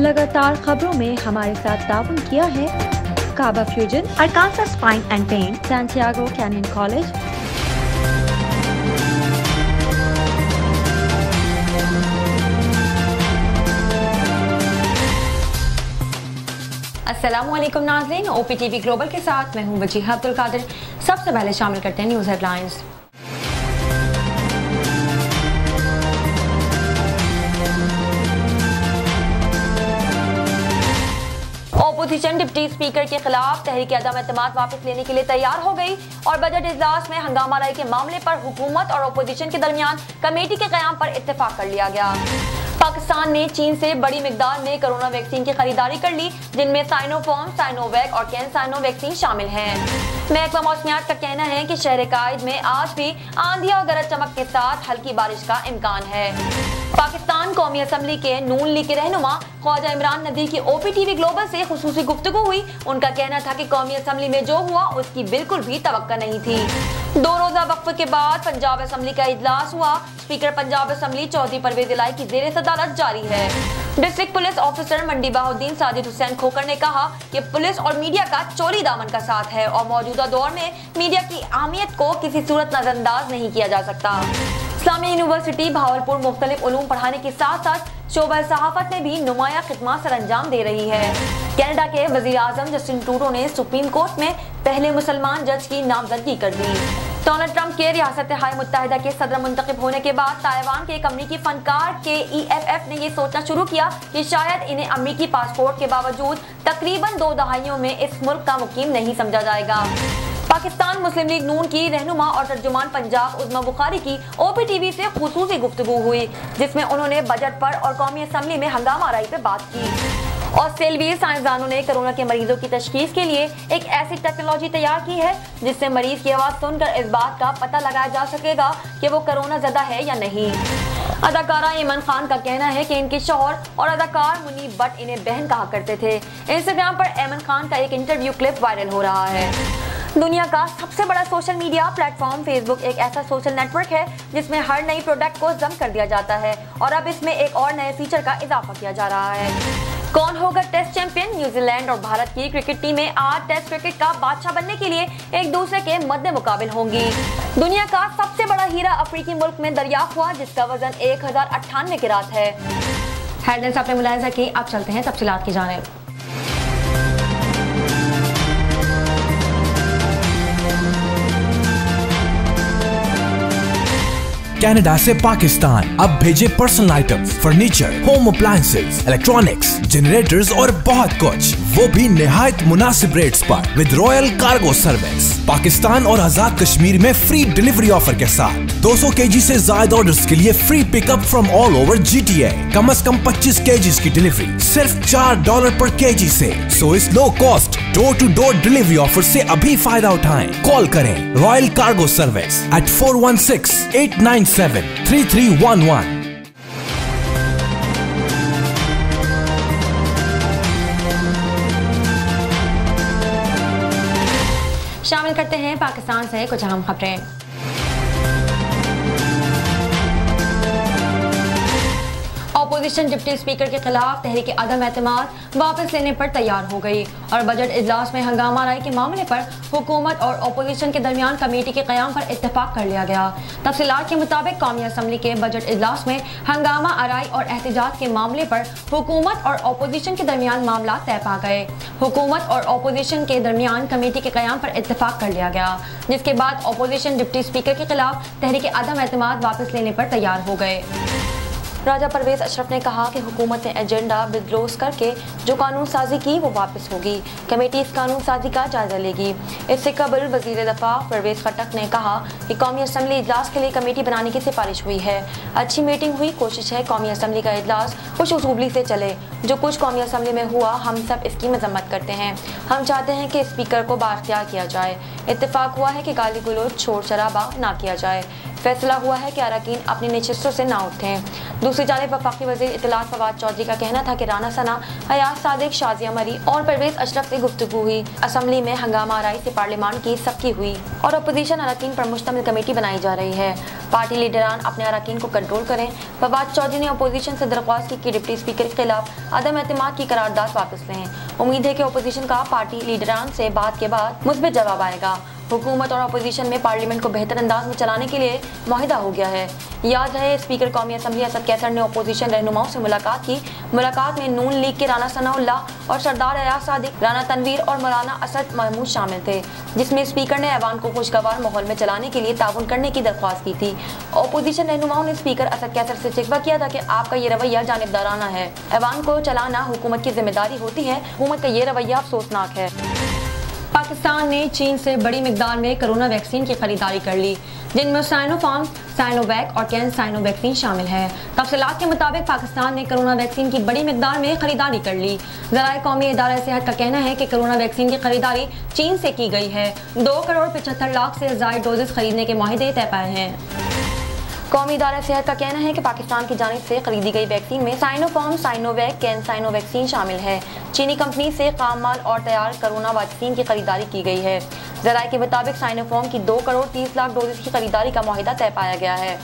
लगातार खबरों में हमारे साथ ताउन किया है काबा fusion, Arkansas spine and pain, Santiago canyon college, अस्सलामुअलैकुम नाज़रीन, OPTV ग्लोबल के साथ मैं हूं वजीहा अब्दुल कादिर। सबसे पहले शामिल करते हैं news headlines. Opposition deputy speaker के खिलाफ तहरीक अदम एतमाद वापस लेने के लिए तैयार हो गई और बजट इजलास में हंगामाराई के मामले पर हुकूमत और ओपोजिशन के दरमियान कमेटी के क़याम पर इत्तेफाक कर लिया गया। पाकिस्तान ने चीन से बड़ी मिकदार में कोरोना वैक्सीन की खरीदारी कर ली, जिनमें साइनोफार्म, साइनोवैक और कैनसाइनो वैक्सीन शामिल हैं। महकमा मौसमियात का कहना है कि शहर कायद में आज भी आंधी और गरज चमक के साथ हल्की बारिश का इम्कान है। पाकिस्तान कौमी असम्बली के नून लीग के रहनुमा ख्वाजा इमरान नदीर की OPTV ग्लोबल से खुसूसी गुफ्तगू हुई। उनका कहना था कि कौमी असम्बली में जो हुआ उसकी बिल्कुल भी तवक्का नहीं थी। 2 रोजा वक्फे के बाद पंजाब असम्बली का इजलास हुआ। स्पीकर पंजाब असम्बली चौधरी परवेज इलाही की जेर सदारत जारी है। डिस्ट्रिक्ट पुलिस ऑफिसर मंडी बहाउद्दीन साजिद हुसैन खोकर ने कहा कि पुलिस और मीडिया का चोरी दामन का साथ है और मौजूदा दौर में मीडिया की अहमियत को किसी सूरत नजरअंदाज नहीं किया जा सकता। इस्लामिया यूनिवर्सिटी भावलपुर मुख्तलिफ उलूम पढ़ाने के साथ साथ शोबा सहाफत में भी नुमाया खिदमत सर अंजाम दे रही है। कनाडा के वजीर आजम जस्टिन ट्रूडो ने सुप्रीम कोर्ट में पहले मुसलमान जज की नामजदगी कर दी। डोनाल्ड ट्रंप के रियासत हाय मुत्तहिदा के सदर मुंतखब होने के बाद ताइवान के एक अमरीकी फनकार के EFF ने ये सोचना शुरू किया कि शायद इन्हें अमरीकी पासपोर्ट के बावजूद तकरीबन 2 दहाइयों में इस मुल्क का मुकीम नहीं समझा जाएगा। पाकिस्तान मुस्लिम लीग नून की रहनुमा और तर्जुमान पंजाब उज़्मा बुखारी की OPTV से खुसूसी गुफ्तगू हुई, जिसमें उन्होंने बजट पर और कौमी असम्बली में हंगामाराई पर बात की। ऑस्ट्रेलियाई साइंसदानों ने कोरोना के मरीजों की तशखीस के लिए एक ऐसी टेक्नोलॉजी तैयार की है जिससे मरीज की आवाज सुनकर इस बात का पता लगाया जा सकेगा कि वो कोरोना ज़दा है या नहीं। अदाकारा ऐमन खान का कहना है कि इनके शौहर और अदाकार मुनीब भट्ट इन्हें बहन कहा करते थे। इंस्टाग्राम पर ऐमन खान का एक इंटरव्यू क्लिप वायरल हो रहा है। दुनिया का सबसे बड़ा सोशल मीडिया प्लेटफॉर्म फेसबुक एक ऐसा सोशल नेटवर्क है जिसमें हर नई प्रोडक्ट को जम कर दिया जाता है और अब इसमें एक और नए फीचर का इजाफा किया जा रहा है। कौन होगा टेस्ट चैंपियन? न्यूजीलैंड और भारत की क्रिकेट टीमें आज टेस्ट क्रिकेट का बादशाह बनने के लिए एक दूसरे के मद्दे मुकाबिल होंगी। दुनिया का सबसे बड़ा हीरा अफ्रीकी मुल्क में दरियाफ्त हुआ, जिसका वजन 1098 किरात है। हेडलाइंस आपने मुलाहिजा की, अब चलते हैं तफसीलात की जानिब। कनाडा से पाकिस्तान अब भेजे personal items, furniture, home appliances, electronics, generators और बहुत कुछ, वो भी निहायत मुनासिब रेट्स पर with royal cargo service. Pakistan और आजाद कश्मीर में फ्री डिलीवरी ऑफर के साथ 200 kg से ज्यादा ऑर्डर्स के लिए free pickup from all over GTA। कम से कम 25 kg की डिलीवरी सिर्फ $4 पर kg से। सो इस low cost door to door delivery offer से अभी फायदा उठाएं। कॉल करें रॉयल कार्गो सर्विस at 416-897-3311। शामिल करते हैं पाकिस्तान से कुछ अहम खबरें। ओपोजिशन डिप्टी स्पीकर के खिलाफ तहरीक अदम एतमाद वापस लेने पर तैयार हो गई और बजट इजलास में हंगामाराई के मामले पर हुकूमत और ओपोजिशन के दरमियान कमेटी के क़याम पर इत्तेफाक कर लिया गया। तफसीलात के मुताबिक कौमी असम्बली के बजट इजलास में हंगामा आराई और एहतजाज के मामले पर हुकूमत और ओपोजिशन के दरमियान मामला तय पा गए। हुकूमत और ओपोजिशन के दरमियान कमेटी के क़याम पर इत्तेफाक कर लिया गया, जिसके बाद ओपोजिशन डिप्टी स्पीकर के खिलाफ तहरीक अदम एतमाद वापस लेने पर तैयार हो गए। राजा परवेज अशरफ ने कहा कि हुकूमत ने एजेंडा विदड्रॉ करके जो कानून साजी की वो वापस होगी। कमेटी इस कानून साजी का जायजा लेगी। इससे कबल वज़ीर दफ़ा परवेज खटक ने कहा कि कौमी असम्बली इजलास के लिए कमेटी बनाने की सिफारिश हुई है। अच्छी मीटिंग हुई, कोशिश है कौमी असम्बली का इजलास खुश उसूबली से चले। जो कुछ कौमी असम्बली में हुआ हम सब इसकी मजम्मत करते हैं। हम चाहते हैं कि स्पीकर को बाख्तियार किया जाए। इत्तेफाक हुआ है कि गाली गलोच, शोर शराबा ना किया जाए। फैसला हुआ है कि अरकान अपनी नशिस्तों से ना उठें। दूसरी जानिब वफाकी वज़ीर इत्तलात फवाद चौधरी का कहना था कि राना सना, हयात सादिक, शाजिया मरी और परवेज अशरफ से गुफ्तगू हुई। असम्बली में हंगामा आराई से पार्लियामान की सबकी हुई और अपोजिशन अरकान पर मुश्तमिल कमेटी बनाई जा रही है। पार्टी लीडरान अपने अरकान को कंट्रोल करें। फवाद चौधरी ने अपोजिशन से दरख्वास्त की कि डिप्टी स्पीकर के खिलाफ अदम एतमाद की करारदाद वापस लें। उम्मीद है कि अपोजिशन का पार्टी लीडरान से बात के बाद मुस्बित जवाब आएगा। हुकूमत और अपोजिशन में पार्लियामेंट को बेहतर अंदाज में चलाने के लिए मुआहिदा हो गया है। याद है, स्पीकर कौमी असम्बली असद कैसर ने अपोजिशन रहनुमाओं से मुलाकात की। मुलाकात में नून लीग के राना सनाउल्लाह और सरदार अयाज सादिक, राना तनवीर और मौलाना असद महमूद शामिल थे, जिसमें स्पीकर ने ऐवान को खुशगवार माहौल में चलाने के लिए ताउन करने की दरख्वास्त की थी। अपोजिशन रहनुमाओं ने स्पीकर असद कैसर से शिकवा किया था कि आपका ये रवैया जानिबदाराना है। ऐवान को चलाना हुकूमत की जिम्मेदारी होती है। हुकूमत का ये रवैया अफसोसनाक है। पाकिस्तान ने चीन से बड़ी मिकदार में कोरोना वैक्सीन की खरीदारी कर ली, जिनमें साइनोफार्म, साइनोवैक और कैन-साइनो वैक्सीन शामिल है। तफसीलात के मुताबिक पाकिस्तान ने कोरोना वैक्सीन की बड़ी मिकदार में खरीदारी कर ली। ज़राए कौमी इदारा सेहत का कहना है कि कोरोना वैक्सीन की खरीदारी चीन से की गई है। 2,75,00,000 से ज़ायद डोजेस खरीदने के मुआहदे तय पाए हैं। कौमी इदारा सेहत का कहना है कि पाकिस्तान की जानिब से खरीदी गई वैक्सीन में साइनोफार्म, साइनोवैक, कैन-साइनो वैक्सीन शामिल है। चीनी कंपनी से खाम माल और तैयार कोरोना वैक्सीन की खरीदारी की गई है। ज़राए के मुताबिक साइनोफार्म की 2,30,00,000 डोजेस की खरीदारी का मुआहिदा तय पाया गया है।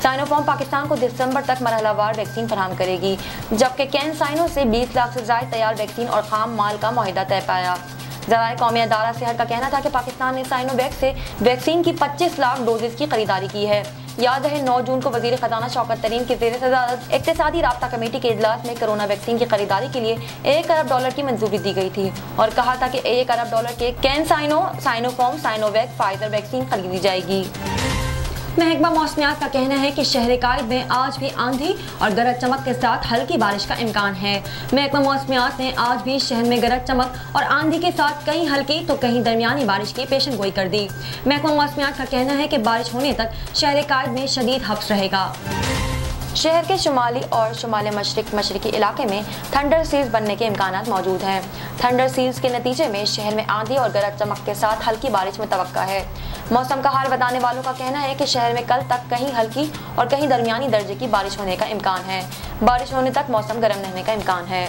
साइनोफार्म पाकिस्तान को दिसंबर तक मरहलावार वैक्सीन फराहम करेगी, जबकि कैन-साइनो से 20 लाख से ज़ायद तैयार वैक्सीन और खाम माल का मुआहिदा तय पाया। ज़राए कौमी इदारा सेहत का कहना था कि पाकिस्तान ने साइनोवैक से वैक्सीन की 25 लाख डोजेस की खरीदारी की है। याद है, 9 जून को वज़ीर ख़जाना शौकत तरीन की ज़ेर सदारत इक़्तिसादी राब्ता कमेटी के इजलास में कोरोना वैक्सीन की खरीदारी के लिए $1 अरब की मंजूरी दी गई थी और कहा था कि $1 अरब के can-cyano, Sinopharm, Sinovac, Pfizer vaccine खरीदी जाएगी। महकमा मौसमियात का कहना है कि शहर कायद में आज भी आंधी और गरज चमक के साथ हल्की बारिश का इम्कान है। महकमा मौसमियात ने आज भी शहर में गरज चमक और आंधी के साथ कहीं हल्की तो कहीं दरमियानी बारिश की पेशनगोई कर दी। महकमा मौसमियात का कहना है कि बारिश होने तक शहर कायद में शदीद हब्स रहेगा। शहर के शुमाली और शुमाल मशरिकी इलाके में थंडर सील्स बनने के इम्कानात मौजूद हैं। थंडर सील्स के नतीजे में शहर में आंधी और गरज चमक के साथ हल्की बारिश मुतवक्का है। मौसम का हाल बताने वालों का कहना है कि शहर में कल तक कहीं हल्की और कहीं दरमियानी दर्जे की बारिश होने का इम्कान है। बारिश होने तक मौसम गर्म रहने का इम्कान है।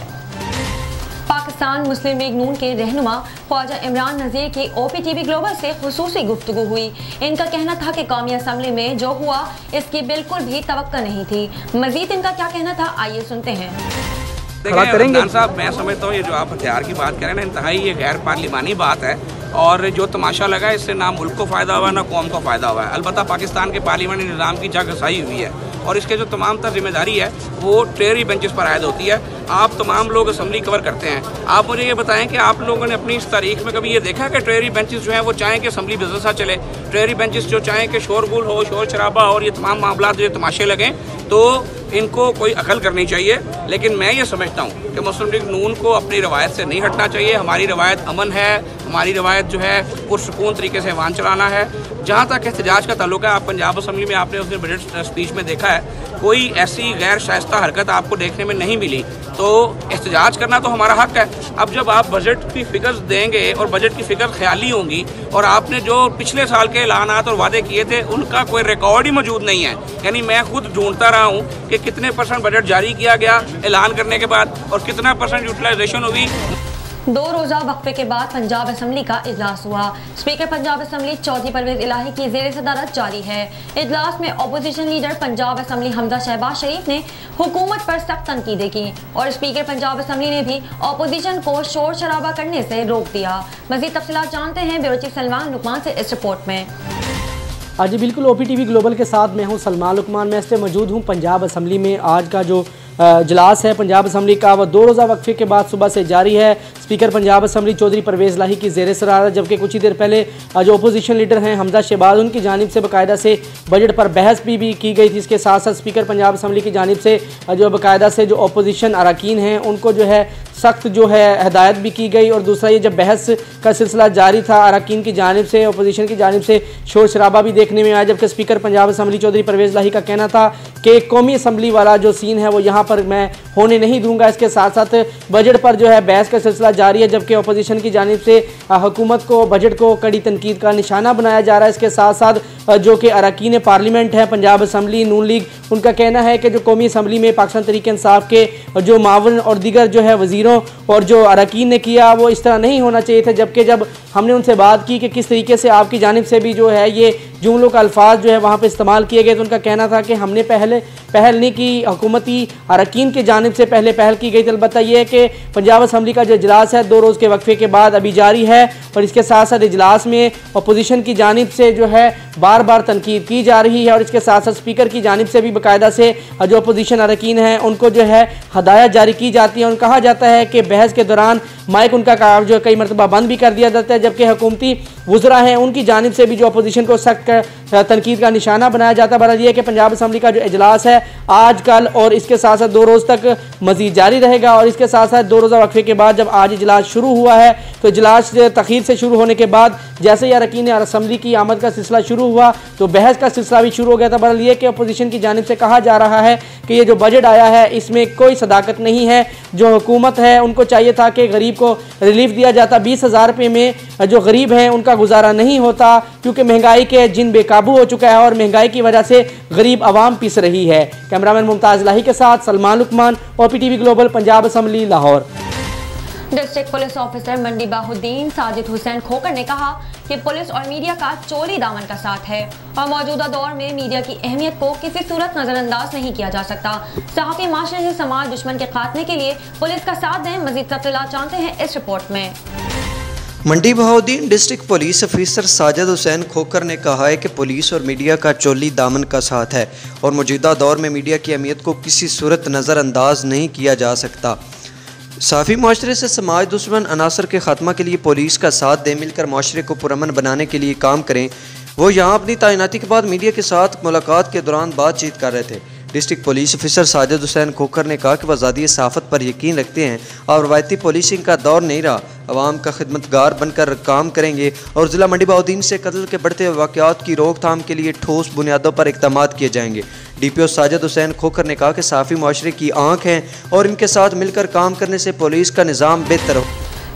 पाकिस्तान मुस्लिम लीग नून के रहनुमा ख्वाजा इमरान नज़ीर की OPTV ग्लोबल से खुसूसी गुफ्तगू हुई। इनका कहना था कि कौमी असम्बली में जो हुआ इसकी बिल्कुल भी तवक्को नहीं थी। मजीद इनका क्या कहना था, आइए सुनते हैं। देखिए साहब, मैं समझता हूँ ये जो आप हथियार की बात करें ना, इंतहाई ये गैर पार्लिमानी बात है और जो तमाशा लगा इससे ना मुल्क को फ़ायदा हुआ ना कौम को फ़ायदा हुआ है। अलबत्ता पाकिस्तान के पार्लिमानी निज़ाम की जग घसाई हुई है और इसके जो तमाम तर जिम्मेदारी है वो ट्रेरी बेंचेस पर आयद होती है। आप तमाम लोग असम्बली कवर करते हैं, आप मुझे ये बताएं कि आप लोगों ने अपनी इस तारीख में कभी ये देखा कि ट्रेरी बेंचेस जो हैं वो चाहें कि असम्बली बिजनेस चले, ट्रेरी बेंचेस जो चाहें कि शोरगुल हो, शोर शराबा और ये तमाम मामला जो तमाशे लगें, तो इनको कोई अकल करनी चाहिए। लेकिन मैं ये समझता हूँ कि मुस्लिम लीग नून को अपनी रवायत से नहीं हटना चाहिए। हमारी रवायत अमन है, हमारी रवायत जो है पुरसुकून तरीके से ऐवान चलाना है। जहाँ तक एहतजाज का ताल्लुक है, आप पंजाब असम्बली में आपने उस दिन बजट स्पीच में देखा है, कोई ऐसी गैर शाइस्ता हरकत आपको देखने में नहीं मिली। तो एहतजाज करना तो हमारा हक है। अब जब आप बजट की फिगर्स देंगे और बजट की फिगर ख्याली होंगी और आपने जो पिछले साल के ऐलानात और वादे किए थे उनका कोई रिकॉर्ड ही मौजूद नहीं है, यानी मैं खुद ढूंढता रहा हूँ कि कितने % बजट जारी किया गया ऐलान करने के बाद और कितना % यूटिलाइजेशन हुई। 2 रोज़ा वक्फे के बाद पंजाब असम्बली का इजलास हुआ। स्पीकर पंजाब असम्बली चौधरी परवेज इलाही की ज़ेर सदारत जारी है। इजलास में opposition leader Punjab assembly Hamza Shahbaz Sharif ने हुकूमत पर सख्त तनकीदें की और स्पीकर पंजाब असम्बली ने भी अपोजिशन को शोर शराबा करने से रोक दिया। मज़ीद तफसीलात जानते हैं ब्यूरो चीफ सलमान लुकमान से इस रिपोर्ट में। आज बिल्कुल OPTV ग्लोबल के साथ मैं हूं सलमान लुकमान। मैं इससे मौजूद हूं पंजाब असम्बली में। आज का जो इजलास है पंजाब असम्बली का वह 2 रोज़ा वक्फे के बाद सुबह से जारी है। स्पीकर पंजाब असम्बली चौधरी परवेज इलाही की ज़ेर सदारत, जबकि कुछ ही देर पहले जो अपोजिशन लीडर हैं हमजा शहबाज, उनकी जानिब से बाकायदा से बजट पर बहस भी की गई थी। इसके साथ साथ स्पीकर पंजाब असम्बली की जानिब से जो बाकायदा से जो अपोजिशन अरकान हैं उनको जो है सख्त जो है हदायत भी की गई। और दूसरा ये जब बहस का सिलसिला जारी था, अरकान की जानिब से अपोजिशन की जानिब से शोर शराबा भी देखने में आया, जबकि स्पीकर पंजाब असम्बली चौधरी परवेज इलाही का कहना था कि कौमी असम्बली वाला जो सीन है वो यहाँ पर मैं होने नहीं दूंगा। इसके साथ साथ बजट पर जो है बहस का सिलसिला जारी है, जबकि अपोजिशन की जानिब से हुकूमत को बजट को कड़ी तनकीद का निशाना बनाया जा रहा है। इसके साथ साथ जो कि अरकान पार्लियामेंट है पंजाब असम्बली नून लीग, उनका कहना है कि जो कौमी असम्बली में पाकिस्तान तहरीक इंसाफ के जो मावन और दीगर जो है वजीरों और जो अरकान ने किया वो इस तरह नहीं होना चाहिए था। जबकि जब हमने उनसे बात की कि किस तरीके से आपकी जानिब से भी जो है ये जुमलों का अल्फाज जो है वहाँ पे इस्तेमाल किए गए। तो उनका कहना था कि हमने पहल नहीं की, हुकूमती अरकान की जानिब से पहले पहल की गई थी। अलबत्ता यह है कि पंजाब असम्बली का जो इजलास है 2 रोज़ के वक्फे के बाद अभी जारी है और इसके साथ साथ इजलास में अपोजिशन की जानिब से जो है बार बार तनकीद की जा रही है और इसके साथ साथ स्पीकर की जानिब से भी बाकायदा से जो अपोजिशन अरकान हैं उनको जो है हदायत जारी की जाती है और कहा जाता है कि बहस के दौरान माइक उनका जो है कई मरतबा बंद भी कर दिया जाता है, जबकि हुकूमती वज़रा हैं उनकी जानिब से भी जो अपोजिशन को सख्त तनकीद का निशाना बनाया जाता है। बहरहाल ये कि पंजाब असम्बली का जो इजलास है आज कल और इसके साथ साथ 2 रोज़ तक मज़ीद जारी रहेगा और इसके साथ साथ 2 रोज़ा वक्फे के बाद जब आज इजलास शुरू हुआ है तो इजलास तखीर से शुरू होने के बाद जैसे ही अरकान असम्बली की आमद का सिलसिला शुरू हुआ तो बहस का सिलसिला भी शुरू हो गया था। बहरहाल ये कि अपोजिशन की जानिब से कहा जा रहा है कि ये जो बजट आया है इसमें कोई सदाकत नहीं है। जो हुकूमत है उनको चाहिए था कि गरीब को रिलीफ दिया जाता। 20,000 रुपये में जो गरीब हैं उनका गुजारा नहीं होता क्योंकि महंगाई के जिन बेकाबू हो चुका है और महंगाई की वजह से गरीब आवाम पिस रही है। कैमरामैन मुमताज़ लाही के साथ Salman Luqman, OPTV global, Punjab assembly, Lahore. District police officer Mandi Bahauddin Sajid Hussain Khokhar ने कहा कि पुलिस और मीडिया का चोली दामन का साथ है और मौजूदा दौर में मीडिया की अहमियत को किसी सूरत नजरअंदाज नहीं किया जा सकता। सहाफ़ी माशरे से समाज दुश्मन के खात्मे के लिए पुलिस का साथ दें। मजीद तफसीलात जानते हैं इस रिपोर्ट में। Mandi Bahauddin district police officer Sajid Hussain Khokhar ने कहा है कि पुलिस और मीडिया का चोली दामन का साथ है और मौजूदा दौर में मीडिया की अहमियत को किसी सूरत नज़रअंदाज नहीं किया जा सकता। साफ़ी माशरे से समाज दुश्मन अनासर के खात्मा के लिए पुलिस का साथ दे, मिलकर माशरे को पुरअमन बनाने के लिए काम करें। वो यहाँ अपनी तैनाती के बाद मीडिया के साथ मुलाकात के दौरान बातचीत कर रहे थे। District police officer Sajid Hussain Khokhar ने कहा कि वह आज़ादी सहाफ़त पर यकीन रखते हैं और रवायती पुलिसिंग का दौर नहीं रहा, अवाम का खिदमतगार बनकर काम करेंगे और ज़िला मंडी बहाउद्दीन से कत्ल के बढ़ते वाक़यात की रोकथाम के लिए ठोस बुनियादों पर इक़दामात किए जाएंगे। DPO साजिद हुसैन खोकर ने कहा कि साफ़ी माशरे की आँख हैं और इनके साथ मिलकर काम करने से पुलिस का निज़ाम बेहतर हो।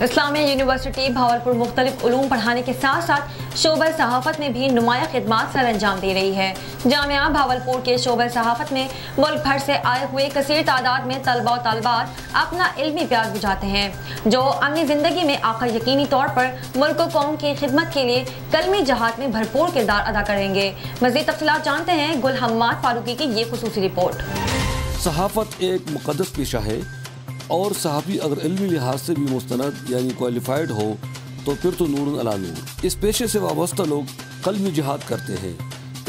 इस्लामिया यूनिवर्सिटी भावलपुर मुख्तलिफ उलूम पढ़ाने के साथ साथ शोबे सहाफ़त में भी नुमाया खिदमात सर अंजाम दे रही है। जामिया भावलपुर के शोबे सहाफ़त में मुल्क भर से आए हुए कसीर तादाद में तलबा और तालिबात अपना इल्मी प्यास बुझाते हैं जो अपनी ज़िंदगी में आखिर यकीनी तौर पर मुल्क व कौम की खिदमत के लिए कलमी जहाद में भरपूर किरदार अदा करेंगे। मज़ीद तफसीलात जानते हैं गुल हम्माद फारूकी की ये खुसूसी रिपोर्ट। सहाफ़त एक मुक़द्दस पेशा है और सहाफ़ी अगर इल्मी लिहाज से भी मुस्तनद यानी क्वालिफाइड हो तो फिर तो नूरुन अला नूर। इस पेशे से वाबस्ता लोग कलमी जिहाद करते हैं।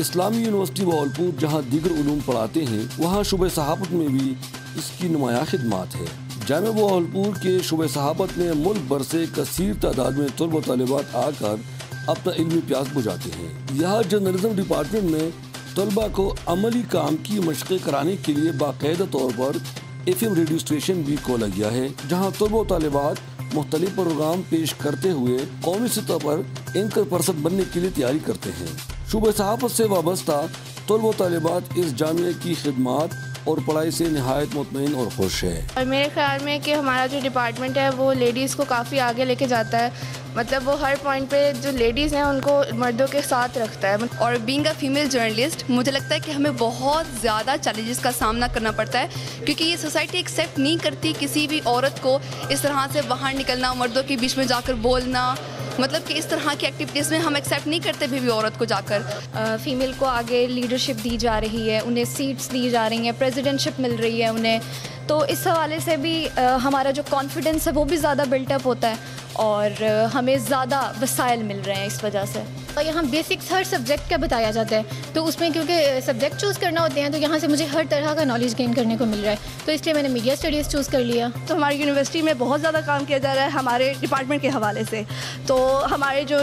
इस्लामी यूनिवर्सिटी भावलपुर जहाँ दीगर उलूम पढ़ाते हैं वहाँ शुबे सहाफ़त में भी इसकी नुमाया खिदमात है। जामिया भावलपुर के शुबे सहाफ़त में मुल्क भर से कसीर तादाद में तलबा तालिबात आकर अपना इल्मी प्यास बुझाते हैं। यहाँ जर्नलिज्म डिपार्टमेंट में तलबा को अमली काम की मशक़ें कराने के लिए बाकायदा तौर पर FM रेडियो स्टेशन भी खोला गया है जहाँ तलबा तालिबात मुख्तलिफ प्रोग्राम पेश करते हुए कौमी सतह पर एंकर पर्सन बनने के लिए तैयारी करते हैं। शुबे सहाफ़त से वाबस्ता तलबा तालिबात इस जामिया की खिदमात और पढ़ाई से नहायत मुतमईन और खुश है। और मेरे ख्याल में कि हमारा जो डिपार्टमेंट है वो लेडीज़ को काफ़ी आगे लेके जाता है, मतलब वो हर पॉइंट पे जो लेडीज़ हैं उनको मर्दों के साथ रखता है। और बीइंग अ फीमेल जर्नलिस्ट मुझे लगता है कि हमें बहुत ज़्यादा चैलेंजेस का सामना करना पड़ता है क्योंकि ये सोसाइटी एक्सेप्ट नहीं करती किसी भी औरत को इस तरह से बाहर निकलना, मर्दों के बीच में जाकर बोलना, मतलब कि इस तरह की एक्टिविटीज़ में हम एक्सेप्ट नहीं करते भी औरत को जाकर। फीमेल को आगे लीडरशिप दी जा रही है, उन्हें सीट्स दी जा रही हैं, प्रेसिडेंटशिप मिल रही है उन्हें, तो इस हवाले से भी हमारा जो कॉन्फिडेंस है वो भी ज़्यादा बिल्टअप होता है और हमें ज़्यादा वसाइल मिल रहे हैं इस वजह से। और यहाँ बेसिक्स हर सब्जेक्ट का बताया जाता है तो उसमें क्योंकि सब्जेक्ट चूज़ करना होते हैं तो यहाँ से मुझे हर तरह का नॉलेज गेन करने को मिल रहा है, तो इसलिए मैंने मीडिया स्टडीज़ चूज़ कर लिया। तो हमारी यूनिवर्सिटी में बहुत ज़्यादा काम किया जा रहा है हमारे डिपार्टमेंट के हवाले से। तो हमारे जो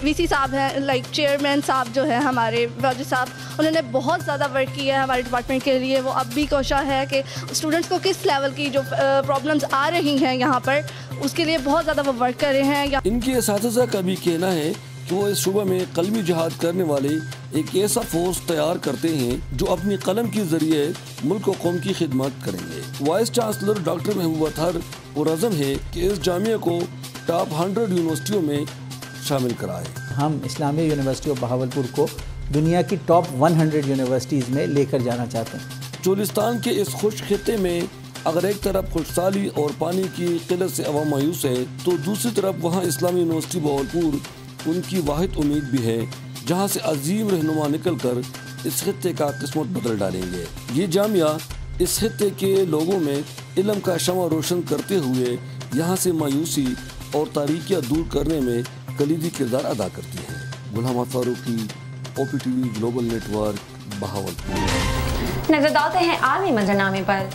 VC साहब हैं, लाइक चेयरमैन साहब जो है हमारे वाजिद साहब, उन्होंने बहुत ज़्यादा वर्क किया है हमारे डिपार्टमेंट के लिए। वो अब भी कोशिश है कि स्टूडेंट्स को किस लेवल की जो प्रॉब्लम्स आ रही हैं यहाँ पर उसके लिए बहुत ज़्यादा वो वर्क कर रहे हैं। इनके असातिज़ा का भी कहना है कि वो इस शुबे में कलमी जिहाद करने वाले एक ऐसा फोर्स तैयार करते हैं जो अपनी कलम के जरिए मुल्क और कौम की खिदमत करेंगे। वाइस चांसलर डॉक्टर महबूबा अतहर पुरअज़्म है कि इस जामिया को टॉप 100 यूनिवर्सिटियों में शामिल कराए। हम इस्लामिया यूनिवर्सिटी ऑफ बहावलपुर को दुनिया की टॉप 100 यूनिवर्सिटीज़ में लेकर जाना चाहते हैं। चोलिस्तान के इस खुश खित्ते में अगर एक तरफ खुशहाली और पानी की किल्लत से अवाम मायूस है तो दूसरी तरफ वहाँ इस्लामी यूनिवर्सिटी भावलपुर उनकी वाहिद उम्मीद भी है जहाँ से अजीम रहनुमा निकल कर इस खित्ते का किस्मत बदल डालेंगे। ये जामिया इस खित्ते के लोगों में इल्म का शमा रोशन करते हुए यहाँ से मायूसी और तारीकियाँ दूर करने में कलीदी किरदार अदा करती है। Ghulam Farooqui, OPTV global network, Bahawalpur. नजर डालते हैं आलमी मंजरनामे पर।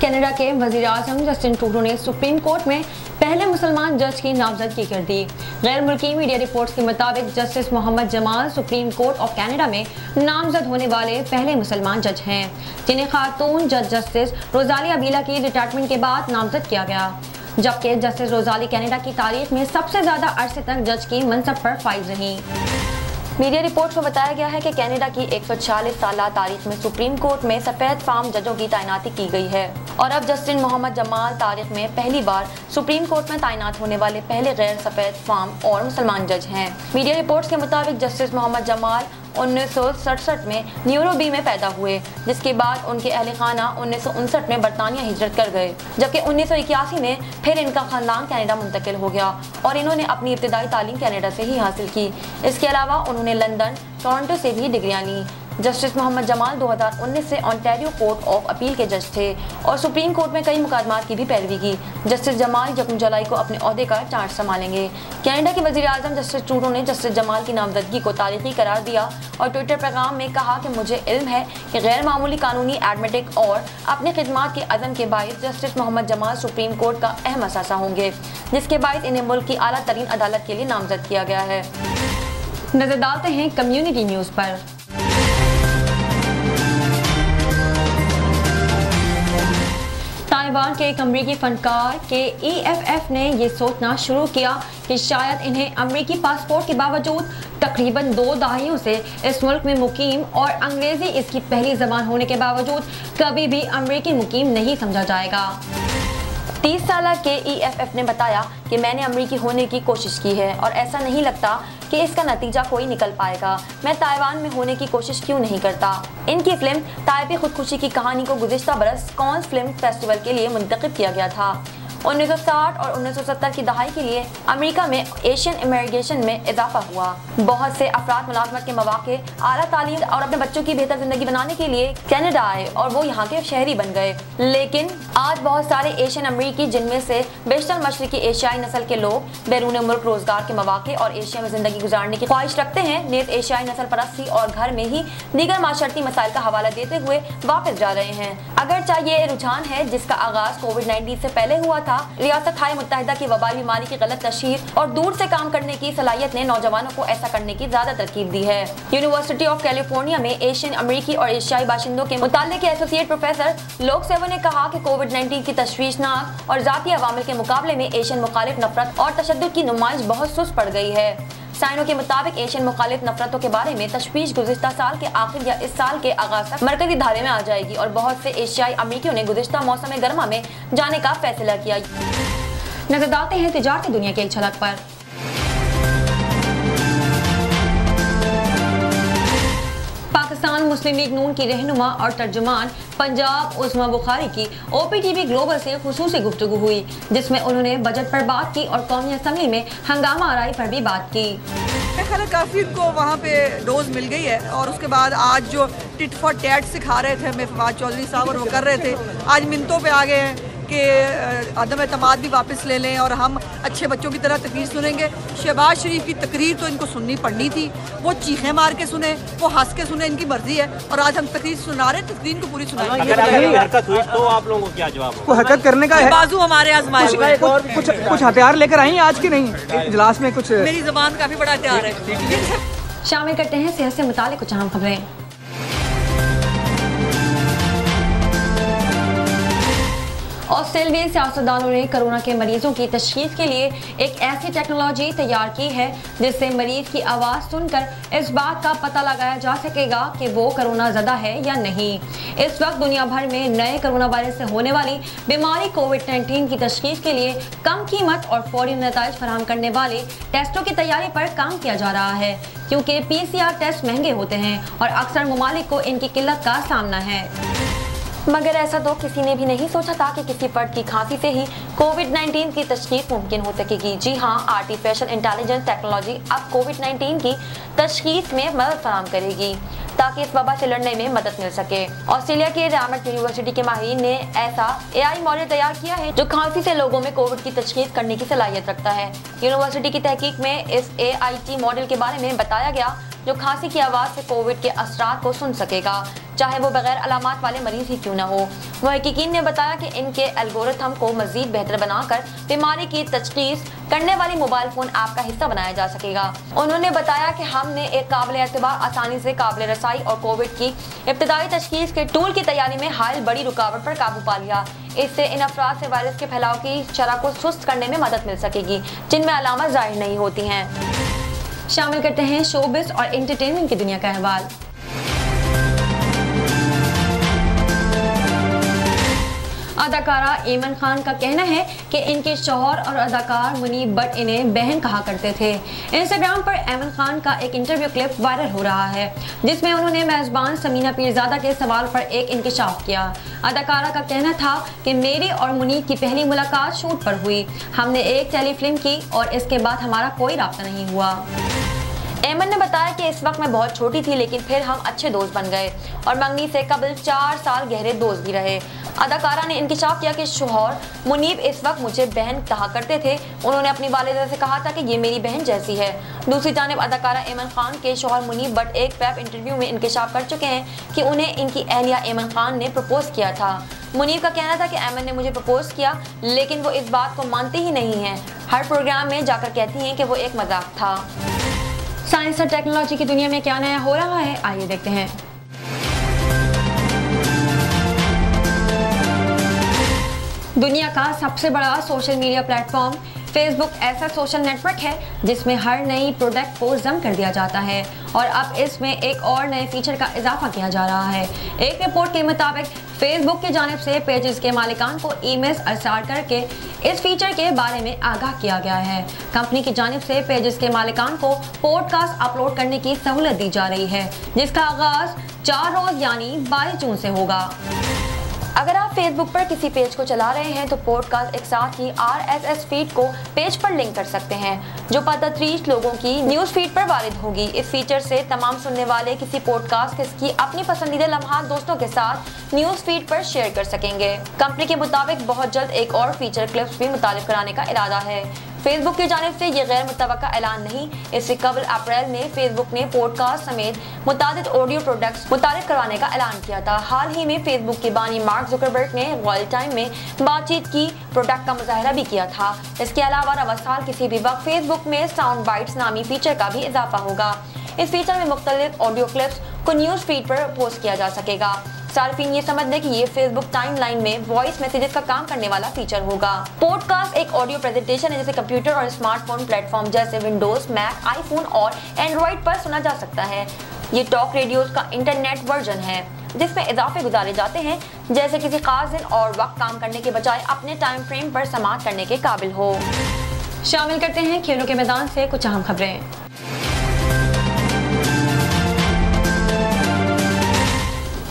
कनाडा के वजीर आजम जस्टिन ट्रूडो ने सुप्रीम कोर्ट में पहले मुसलमान जज की नामजदगी कर दी। गैर मुल्की मीडिया रिपोर्ट्स के मुताबिक justice Mohammad Jamal supreme court of Canada में नामजद होने वाले पहले मुसलमान जज हैं, जिन्हें खातून जज जस्टिस रोजाली अबीला की रिटायरमेंट के बाद नामजद किया गया। जबकि जस्टिस रोजाली कनाडा की तारीख में सबसे ज्यादा अरसे तक जज की मनसब पर फाइज रही। मीडिया रिपोर्ट्स में बताया गया है कि कनाडा की 140 साल तारीख में सुप्रीम कोर्ट में सफेद फार्म जजों की तैनाती की गई है और अब जस्टिस मोहम्मद जमाल तारीख में पहली बार सुप्रीम कोर्ट में तैनात होने वाले पहले गैर सफेद फार्म और मुसलमान जज हैं। मीडिया रिपोर्ट्स के मुताबिक जस्टिस मोहम्मद जमाल 1967 में न्यूरोबी में पैदा हुए, जिसके बाद उनके अहले खाना 1959 में बरतानिया हिजरत कर गए, जबकि 1981 में फिर इनका खानदान कनाडा मुंतकिल हो गया और इन्होंने अपनी इब्तिदाई तालीम कनाडा से ही हासिल की। इसके अलावा उन्होंने लंदन, टोरंटो से भी डिग्रियां ली। जस्टिस मोहम्मद जमाल 2019 से ओंटारियो कोर्ट ऑफ अपील के जज थे और सुप्रीम कोर्ट में कई मुकदमात की भी पैरवी की। जस्टिस जमाल 1 जुलाई को अपने ओहदे का चार्ज संभालेंगे। कनाडा के वजीर आजम जस्टिस ट्रूडो ने जस्टिस जमाल की नामजदगी को तारीखी करार दिया और ट्विटर पैगाम में कहा कि मुझे इल्म है कि गैर मामूली कानूनी एडमिटिक और अपने खिदमात के अज़म के बाइस justice Mohammad Jamal supreme court का अहम असासा होंगे, जिसके बाइस इन्हें मुल्क की आला तरीन अदालत के लिए नामजद किया गया है। नजर डालते हैं कम्युनिटी न्यूज़ पर। ताइवान के एक अमरीकी फनकार के EFF ने ये सोचना शुरू किया कि शायद इन्हें अमरीकी पासपोर्ट के बावजूद तकरीबन 2 दहाइयों से इस मुल्क में मुकीम और अंग्रेजी इसकी पहली ज़बान होने के बावजूद कभी भी अमरीकी मुकीम नहीं समझा जाएगा। 30 साल के EFF ने बताया कि मैंने अमरीकी होने की कोशिश की है और ऐसा नहीं लगता कि इसका नतीजा कोई निकल पाएगा। मैं ताइवान में होने की कोशिश क्यों नहीं करता। इनकी फिल्म ताइपी खुदकुशी की कहानी को गुज़िश्ता बरस कांस फिल्म फेस्टिवल के लिए मुंतखब किया गया था। 1960 और 1970 की दहाई के लिए अमेरिका में एशियन इमिग्रेशन में इजाफा हुआ। बहुत से अफराद मुलाजमत के मौके, आला तालीम और अपने बच्चों की बेहतर जिंदगी बनाने के लिए कनाडा आए और वो यहाँ के शहरी बन गए। लेकिन आज बहुत सारे एशियन अमरीकी, जिनमें से बेशतर मशरकी एशियाई नस्ल के लोग बैरून मुल्क रोजगार के मौके और एशिया में जिंदगी गुजारने की ख्वाहिश रखते हैं, नेज़ एशियाई नस्ल परस्ती और घर में ही दीगर माशरती मसाइल का हवाला देते हुए वापस जा रहे हैं। अगरचे ये रुझान है जिसका आगाज कोविड-19 से पहले हुआ था। रियासत हाय मुत्तहिदा की वबाई बीमारी की गलत तशहीर और दूर से काम करने की सलाहियत ने नौजवानों को ऐसा करने की ज्यादा तरकीब दी है। यूनिवर्सिटी ऑफ कैलिफोर्निया में एशियन अमरीकी और एशियाई बाशिंदों के मुताल्लिक के एसोसिएट प्रोफेसर लोकसेवा ने कहा कि कोविड-19 की तशवीशनाक और जाती अवामिल के मुकाबले में एशियन मुखालिफ नफरत और तशद्दुद की नुमाइश बहुत सुस्त पड़ गई है। साइनों के मुताबिक एशियन मुखालिफ नफरतों के बारे में तशवीश गुज़िश्ता साल के आखिर या इस साल के आगाज तक मरकजी धारे में आ जाएगी और बहुत से एशियाई अमरीकियों ने गुज़िश्ता मौसम गर्मा में जाने का फैसला किया। नजर डालते हैं तिजारती दुनिया की एक झलक पर। पाकिस्तान मुस्लिम लीग नून की रहनुमा और तर्जुमान पंजाब उस्मा बुखारी की OPTV ग्लोबल से खुसूसी गुफ्तगू हुई, जिसमें उन्होंने बजट पर बात की और कौमी असम्बली में हंगामा आराई पर भी बात की। काफ़ी उनको वहाँ पे डोज मिल गई है और उसके बाद आज जो टिट फॉर टैट सिखा रहे थे हमें फवाद चौधरी साहब और वो कर रहे थे, आज मिनतों पे आ गए हैं कि अदम एतमाद भी वापस ले लें और हम अच्छे बच्चों की तरह तकरीर सुनेंगे। शहबाज शरीफ की तकरीर तो इनको सुननी पड़नी थी, वो चीखें मार के सुने, वो हंस के सुने, इनकी मर्जी है और आज हम तकरीर सुना रहे हैं, तकरीर को पूरी सुना रहे हैं। हरकत हुई तो आप लोगों को क्या जवाब? को हरकत करने का है, बाजू हमारे आजमाए हुए, कुछ हथियार लेकर आई आज की नहीं इजलास में, कुछ मेरी ज़बान काफ़ी बड़ा हथियार है। शामिल करते हैं सेहत से मुताल्लिक कुछ अहम खबरें। ऑस्ट्रेलियाई सियासतदानों ने कोरोना के मरीजों की तशखीस के लिए एक ऐसी टेक्नोलॉजी तैयार की है जिससे मरीज की आवाज़ सुनकर इस बात का पता लगाया जा सकेगा कि वो कोरोना ज़दा है या नहीं। इस वक्त दुनिया भर में नए कोरोना वायरस से होने वाली बीमारी कोविड-19 की तशखीस के लिए कम कीमत और फौरी नताइज फराहम करने वाले टेस्टों की तैयारी पर काम किया जा रहा है, क्योंकि PCR टेस्ट महंगे होते हैं और अक्सर ममालिक को इनकी किल्लत का सामना है। मगर ऐसा तो किसी ने भी नहीं सोचा था कि किसी फर्द की खांसी से ही कोविड-19 की तशखीस मुमकिन हो सकेगी। जी हाँ, आर्टिफिशियल इंटेलिजेंस टेक्नोलॉजी अब कोविड-19 की तशखीस में मदद फराहम करेगी ताकि इस वबा से लड़ने में मदद मिल सके। ऑस्ट्रेलिया के रामट यूनिवर्सिटी के माहिरीन ने ऐसा AI मॉडल तैयार किया है जो खांसी से लोगों में कोविड की तशखीस करने की सलाहियत रखता है। यूनिवर्सिटी की तहकीक में इस AIT मॉडल के बारे में बताया गया जो खांसी की आवाज़ से कोविड के असरात को सुन सकेगा, चाहे वो बगैर अलामात वाले मरीज ही क्यों न हो। मुहक्किकीन ने बताया कि इनके एल्गोरिथम को मजीद बेहतर बनाकर बीमारी की तशखीस करने वाली मोबाइल फोन ऐप का हिस्सा बनाया जा सकेगा। उन्होंने बताया कि हमने एक काबिल एतबार, आसानी से काबिल रसाई और कोविड की इब्तदाई तशखीस के टूल की तैयारी में हाल बड़ी रुकावट पर काबू पा लिया। इससे इन अफराद से वायरस के फैलाव की शरह को सुस्त करने में मदद मिल सकेगी जिनमें अलामत जाहिर नहीं होती हैं। शामिल करते हैं शोबिस और एंटरटेनमेंट की दुनिया का अहवाल। अदाकारा ऐमन खान का कहना है कि इनके शौहर और अदाकार मुनीब भट्ट इन्हें बहन कहा करते थे। इंस्टाग्राम पर ऐमन खान का एक इंटरव्यू क्लिप वायरल हो रहा है जिसमें उन्होंने मेजबान समीना पीरजादा के सवाल पर एक इंकशाफ किया। अदाकारा का कहना था कि मेरी और मुनीब की पहली मुलाकात शूट पर हुई। हमने एक टेलीफिल्म की और इसके बाद हमारा कोई राब्ता नहीं हुआ। ऐमन ने बताया कि इस वक्त मैं बहुत छोटी थी लेकिन फिर हम अच्छे दोस्त बन गए और मंगनी से कबल 4 साल गहरे दोस्त भी रहे। अदाकारा ने इंकशाफ किया कि शौहर मुनीब इस वक्त मुझे बहन कहा करते थे। उन्होंने अपनी वालिदा से कहा था कि ये मेरी बहन जैसी है। दूसरी जानिब अदाकारा ऐमन खान के शौहर मुनीब भट्ट एक वेब इंटरव्यू में इंकशाफ कर चुके हैं कि उन्हें इनकी अहलिया ऐमन खान ने प्रपोज किया था। मुनीब का कहना था कि ऐमन ने मुझे प्रपोज किया लेकिन वो इस बात को मानती ही नहीं है। हर प्रोग्राम में जाकर कहती हैं कि वो एक मजाक था। साइंस और टेक्नोलॉजी की दुनिया में क्या नया हो रहा है, आइए देखते हैं। दुनिया का सबसे बड़ा सोशल मीडिया प्लेटफॉर्म फेसबुक ऐसा सोशल नेटवर्क है जिसमें हर नई प्रोडक्ट को जम कर दिया जाता है और अब इसमें एक और नए फीचर का इजाफा किया जा रहा है। एक रिपोर्ट के मुताबिक फेसबुक की जानिब से पेजेस के मालिकान को ईमेल्स अरसाल करके इस फीचर के बारे में आगाह किया गया है। कंपनी की जानिब से पेजेस के मालिकान को पॉडकास्ट अपलोड करने की सहूलत दी जा रही है जिसका आगाज 4 रोज यानी 22 जून से होगा। अगर आप फेसबुक पर किसी पेज को चला रहे हैं तो पॉडकास्ट एक साथ ही RSS फीड को पेज पर लिंक कर सकते हैं जो पतरीश लोगों की न्यूज़ फीड पर वारिद होगी। इस फीचर से तमाम सुनने वाले किसी पॉडकास्ट की अपनी पसंदीदा लम्हात दोस्तों के साथ न्यूज़ फीड पर शेयर कर सकेंगे। कंपनी के मुताबिक बहुत जल्द एक और फीचर क्लिप्स भी मुतारिफ कराने का इरादा है। फेसबुक की जानिब से ये गैर मुतवक्का ऐलान नहीं। इससे कबल अप्रैल में फेसबुक ने पॉडकास्ट समेत मुतादिद ऑडियो प्रोडक्ट्स मुतारिफ करवाने का ऐलान किया था। हाल ही में फेसबुक के बानी मार्क जुकरबर्ग ने रियल टाइम में बातचीत की प्रोडक्ट का मुजाहरा भी किया था। इसके अलावा रवा साल किसी भी वक्त फेसबुक में साउंड बाइट्स नामी फीचर का भी इजाफा होगा। इस फीचर में मुख्तलिफ ऑडियो क्लिप्स को न्यूज़ फीड पर पोस्ट किया जा सकेगा। सार्फिन ये समझ लें कि ये फेसबुक टाइमलाइन में वॉइस मैसेजेस का काम करने वाला फीचर होगा। पॉडकास्ट एक ऑडियो प्रेजेंटेशन है जिसे कंप्यूटर और स्मार्टफोन प्लेटफॉर्म जैसे विंडोज, मैक, आईफोन और एंड्रॉइड पर सुना जा सकता है। ये टॉक रेडियोज का इंटरनेट वर्जन है जिसमें इजाफे गुजारे जाते हैं जैसे किसी खास दिन और वक्त काम करने के बजाय अपने टाइम फ्रेम पर समाप्त करने के काबिल हो। शामिल करते हैं खेलों के मैदान से कुछ अहम खबरें।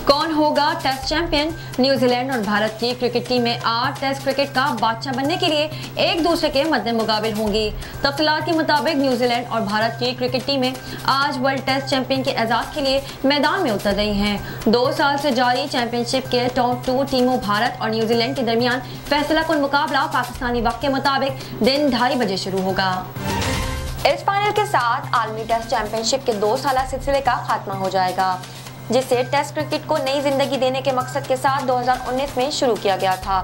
कौन होगा टेस्ट चैंपियन? न्यूजीलैंड और भारत की क्रिकेट टीमें 8 टेस्ट क्रिकेट का बादशाह बनने के लिए एक दूसरे के मद्दे मुकाबिल होंगी। तफसीलात के मुताबिक न्यूजीलैंड और भारत की क्रिकेट टीमें आज वर्ल्ड टेस्ट चैंपियन के एजाज के लिए मैदान में उतर रही हैं। 2 साल से जारी चैंपियनशिप के टॉप 2 टीमों भारत और न्यूजीलैंड के दरमियान फैसलाकुन मुकाबला पाकिस्तानी वक्त के मुताबिक दिन 2:30 बजे शुरू होगा। इस फाइनल के साथ आलमी टेस्ट चैंपियनशिप के 2 साला सिलसिले का खात्मा हो जाएगा जिसे टेस्ट क्रिकेट को नई जिंदगी देने के मकसद के साथ 2019 में शुरू किया गया था।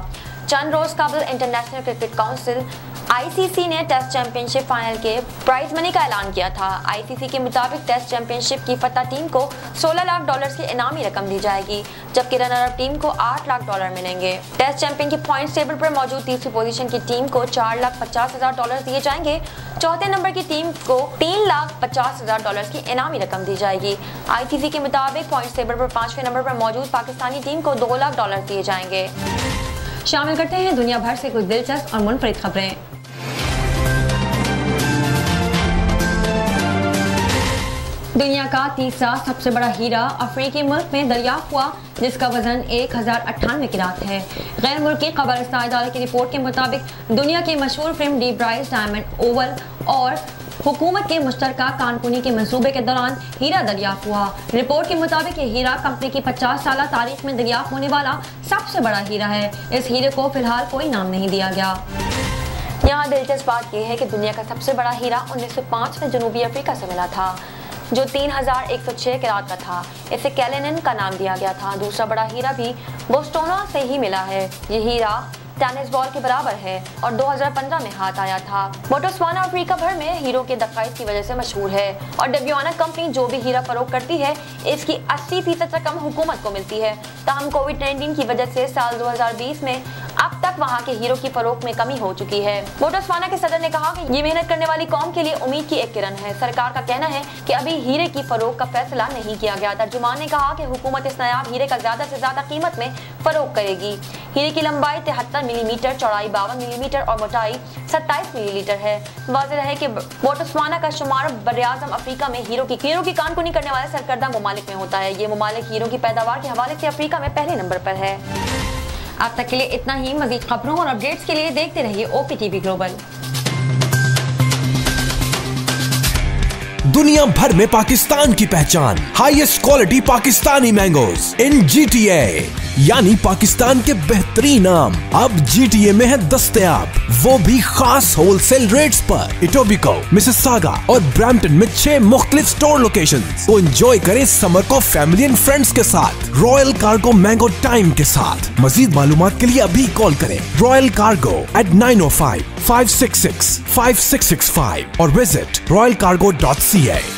चंद रोज कबल इंटरनेशनल क्रिकेट काउंसिल ICC ने टेस्ट चैंपियनशिप फाइनल के प्राइज मनी का ऐलान किया था। ICC के मुताबिक टेस्ट चैंपियनशिप की फतह टीम को $16 लाख की इनामी रकम दी जाएगी जबकि रनर अप टीम को $8 लाख मिलेंगे। टेस्ट चैंपियन की पॉइंट्स टेबल पर मौजूद तीसरी पोजीशन की टीम को $4,50,000 दिए जाएंगे। चौथे नंबर की टीम को $3,50,000 की इनामी रकम दी जाएगी। ICC के मुताबिक पॉइंट्स टेबल पर 5वें नंबर पर मौजूद पाकिस्तानी टीम को $2 लाख दिए जाएंगे। शामिल करते हैं दुनिया भर से कुछ दिलचस्प और मुनफरिद खबरें। दुनिया का तीसरा सबसे बड़ा हीरा अफ्रीकी मुल्क में दरियाफ्त हुआ, जिसका वजन 1098 किरात है। गैर मुल्की खबर इदारे की रिपोर्ट के मुताबिक दुनिया की मशहूर film D Bryce diamond Oval और हुकूमत के मुश्तरका कानकुनी के मंसूबे के दौरान हीरा दरियाफ्त हुआ। रिपोर्ट के मुताबिक ये हीरा कंपनी की 50 साल तारीख में दरियाफ्त होने वाला सबसे बड़ा हीरा है। इस हीरे को फिलहाल कोई नाम नहीं दिया गया। यहाँ दिलचस्प बात यह है कि दुनिया का सबसे बड़ा हीरा 1905 में जनूबी अफ्रीका से मिला था, जो 3106 किरात का था। इसे कैलेनिन का नाम दिया गया था। दूसरा बड़ा हीरा भी बोस्टोना से ही मिला है। ये हीरा टेनिस बॉल के बराबर है और 2015 में हाथ आया था। बोत्सवाना अफ्रीका भर में हीरो के दखाइश की वजह से मशहूर है और डब्यूआना कंपनी जो भी हीरा फरोख्त करती है, इसकी 80% रकम हुकूमत को मिलती है। ताहम कोविड-19 की वजह से साल 2020 में अब तक वहाँ के हीरो की फरोख्त में कमी हो चुकी है। बोत्सवाना के सदर ने कहा कि ये मेहनत करने वाली कौम के लिए उम्मीद की एक किरण है। सरकार का कहना है कि अभी हीरे की फरोख्त का फैसला नहीं किया गया। तर्जुमान ने कहा कि हुकूमत इस नायाब हीरे का ज्यादा से ज्यादा कीमत में फरोख्त करेगी। हीरे की लंबाई 73 मिलीमीटर, चौड़ाई 52 मिलीमीटर और मोटाई 27 मिलीलीटर है। वाज़ेह है कि बोत्सवाना का शुमार बर्रे-आज़म अफ्रीका में हीरो की कानकुनी करने वाले सरकर्दा ममालिक में होता है। ये ममालिक हीरो की पैदावार के हवाले से अफ्रीका में पहले नंबर पर है। अब तक के लिए इतना ही। मज़ीद खबरों और अपडेट्स के लिए देखते रहिए OPTV ग्लोबल। दुनिया भर में पाकिस्तान की पहचान, हाईएस्ट क्वालिटी पाकिस्तानी मैंगोज इन GTA, यानी पाकिस्तान के बेहतरीन आम अब GTA में है दस्तयाब, वो भी खास होलसेल रेट्स पर। इटोबिको, मिसिसागा और ब्रैम्पटन में 6 मुख्तलिफ स्टोर लोकेशंस। तो एंजॉय करें समर को फैमिली एंड फ्रेंड्स के साथ, रॉयल कार्गो मैंगो टाइम के साथ। मजीद मालूमात के लिए अभी कॉल करें रॉयल कार्गो at 905-566-5665 और विजिट royalcargo.ca।